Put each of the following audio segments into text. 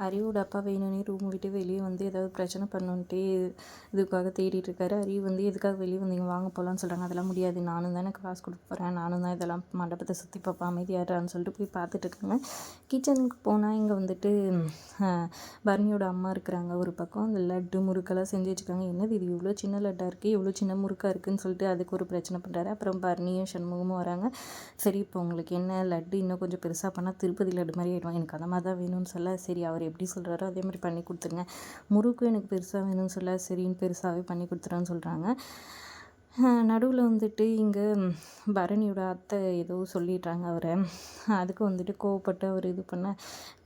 அறிவோட அப்பா வேணும்னே ரூம் விட்டு வெளியே வந்து ஏதாவது பிரச்சனை பண்ணணுன்ட்டே இதுக்காக தேடிட்டு இருக்காரு. அறிவு வந்து எதுக்காக வெளியே வந்தீங்க, வாங்க போகலான்னு சொல்கிறாங்க. அதெல்லாம் முடியாது, நானும் தானே காசு கொடுக்க போகிறேன், நானும் தான் இதெல்லாம் மண்டபத்தை சுற்றி பார்ப்பேன், அமைதியாடுறான்னு சொல்லிட்டு போய் பார்த்துட்டு இருக்காங்க. கிச்சனுக்கு போனால் இங்கே வந்துட்டு பரணியோட அம்மா இருக்கிறாங்க. ஒரு பக்கம் அந்த லட்டு முறுக்கெல்லாம் செஞ்சு வச்சுருக்காங்க. என்னது இது இவ்வளோ சின்ன லட்டாக இருக்குது, இவ்வளோ சின்ன முறுக்காக இருக்குதுன்னு சொல்லிட்டு அதுக்கு ஒரு பிரச்சனை பண்ணுறாரு. அப்புறம் பரணியும் சண்முகமும் வராங்க. சரி, இப்போ உங்களுக்கு என்ன லட்டு இன்னும் கொஞ்சம் பெருசாக பண்ணால் திருப்பதி லட்டு மாதிரி ஆகிடும், எனக்கு அந்த மாதிரி தான் வேணும்னு சொல்ல, சரி அவர் எப்படி சொல்கிறாரோ அதே மாதிரி பண்ணி கொடுத்துருங்க. முறுக்கும் எனக்கு பெருசாக வேணும்னு சொல்ல, சரின்னு பெருசாகவே பண்ணி கொடுத்துறேன்னு சொல்கிறாங்க. நடுவில் வந்துட்டு இங்கே பரணியோட அத்தை ஏதோ சொல்லிடுறாங்க அவரை. அதுக்கு வந்துட்டு கோவப்பட்டு அவர் இது பண்ண,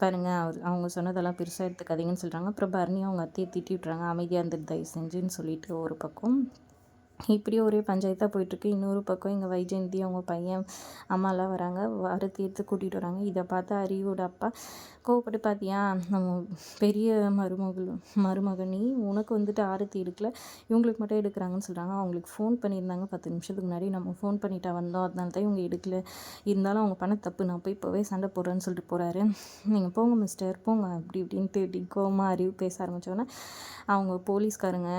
பாருங்கள் அவங்க சொன்னதெல்லாம் பெருசாக எடுத்துக்காதீங்கன்னு சொல்கிறாங்க. அப்புறம் பரணி அவங்க அத்தையை திட்டி விட்றாங்க, அமைதியாக இருந்துட்டு தயவு செஞ்சுன்னு சொல்லிட்டு. ஒரு பக்கம் இப்படியே ஒரே பஞ்சாயத்தாக போயிட்டுருக்கு. இன்னொரு பக்கம் இங்கே வைஜெயந்தி அவங்க பையன் அம்மாலாம் வராங்க, வாரத்தை எடுத்து கூட்டிகிட்டு வராங்க. இதை பார்த்து அறிவோட அப்பா கோவப்பட்டு, பார்த்தியா நம்ம பெரிய மருமகனி உனக்கு வந்துட்டு ஆரத்தி எடுக்கல, இவங்களுக்கு மட்டும் எடுக்கிறாங்கன்னு சொல்கிறாங்க. அவங்களுக்கு ஃபோன் பண்ணியிருந்தாங்க 10 நிமிஷத்துக்கு முன்னாடி, நம்ம ஃபோன் பண்ணிட்டா வந்தோம், அதனால தான் இவங்க எடுக்கல, இருந்தாலும் அவங்க பண்ண தப்பு, நான் போய் இப்போவே சண்டை போடுறேன்னு சொல்லிட்டு போகிறாரு. நீங்கள் போங்க மிஸ்டர் போங்க அப்படி இப்படின்ட்டு இப்படி கோவமாக அறிவு பேச ஆரம்பித்தோன்னே, அவங்க போலீஸ்காரங்க,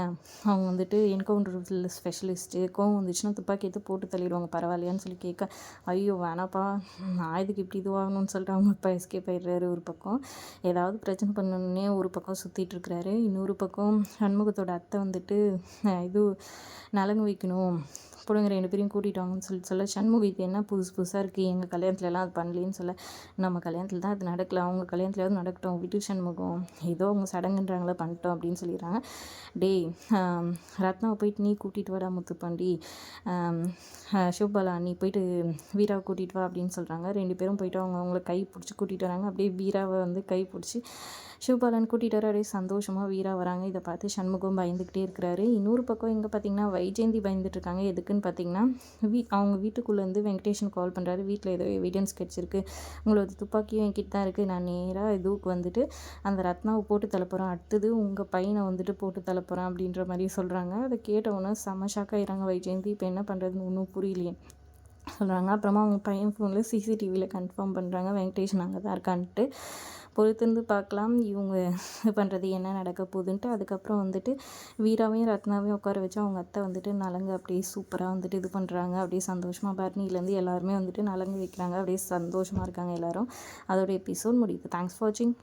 அவங்க வந்துட்டு என்கவுண்டர் ஸ்பெஷலிஸ்ட்டு, கோவம் வந்துச்சுன்னா துப்பாக்கி எடுத்து போட்டு தள்ளிடுவாங்க, பரவாயில்லையான்னு சொல்லி கேட்க, ஐயோ வேணாப்பா நான் இதுக்கு இப்படி இதுவாகணும்னு சொல்லிட்டு அவங்க அப்பா எஸ்கேப் ஆகிடுறாரு. ஒரு பக்கம் ஏதாவது பிரச்சனை பண்ணணுன்னே ஒரு பக்கம் சுற்றிட்டு இருக்கிறாரு. இன்னொரு பக்கம் சண்முகத்தோட அத்தை வந்துட்டு இது நலங்கு வைக்கணும், பிள்ளைங்க 2 பேரையும் கூட்டிகிட்டு வாங்கன்னு சொல்ல, சண்முகம் இது என்ன புதுசாக இருக்குது, எங்கள் கல்யாணத்துலலாம் அது பண்ணலேன்னு சொல்ல, நம்ம கல்யாணத்தில் தான் அது நடக்கல, அவங்க கல்யாணத்துலையாவது நடக்கட்டும், விட்டு சண்முகம் ஏதோ அவங்க சடங்குன்றாங்களே பண்ணிட்டோம் அப்படின்னு சொல்லிடுறாங்க. டேய் ரத்னாவை போயிட்டு நீ கூட்டிகிட்டு வாடா முத்துப்பாண்டி, சிவபாலா நீ போயிட்டு வீராவை கூட்டிகிட்டு வா அப்படின்னு சொல்கிறாங்க. 2 பேரும் போயிட்டு அவங்கள கை பிடிச்சி கூட்டிகிட்டு வராங்க. அப்படியே வீராவை வந்து கை பிடிச்சி சிவபாலன் கூட்டிகிட்டு வர, அப்படியே சந்தோஷமாக வீரா வராங்க. இதை பார்த்து சண்முகம் பயந்துக்கிட்டே இருக்கிறாரு. இன்னொரு பக்கம் இங்கே பார்த்திங்கன்னா வைஜெயந்தி பயந்துட்டு இருக்காங்க. எதுக்குன்னு பார்த்தீங்கன்னா, அவங்க வீட்டுக்குள்ளேருந்து வெங்கடேஷன் கால் பண்ணுறாரு, வீட்டில் ஏதோ எவிடன்ஸ் கிடச்சிருக்கு, உங்களோட துப்பாக்கியும் என்கிட்ட தான் இருக்குது, நான் நேராக இதுக்கு வந்துட்டு அந்த ரத்னாவை போட்டு தள்ளப்போகிறேன், அடுத்தது உங்கள் பையனை வந்துட்டு போட்டு தள்ளப்போகிறேன் அப்படின்ற மாதிரி சொல்கிறாங்க. அதை கேட்டவுடனே செம ஷாக் ஆகிடுறாங்க வைஜெயந்தி. இப்போ என்ன பண்ணுறதுன்னு ஒன்றும் புரியலையே சொல்கிறாங்க. அப்புறமா அவங்க பையன் ஃபோனில் சிசிடிவியில் கன்ஃபார்ம் பண்ணுறாங்க வெங்கடேஷன் அங்கே தான் இருக்கான்ட்டு. பொறுத்திருந்து பார்க்கலாம் இவங்க பண்ணுறது என்ன நடக்க போகுதுன்ட்டு. அதுக்கப்புறம் வந்துட்டு வீராவையும் ரத்னாவையும் உட்கார வச்சு அவங்க அத்தை வந்துட்டு நலங்கு அப்படியே சூப்பராக வந்துட்டு இது பண்ணுறாங்க. அப்படியே சந்தோஷமாக பரணிலேருந்து எல்லாருமே வந்துட்டு நலங்கு வைக்கிறாங்க. அப்படியே சந்தோஷமாக இருக்காங்க எல்லோரும். அதோட எபிசோட் முடியுது. தேங்க்ஸ் ஃபார் வாட்சிங்.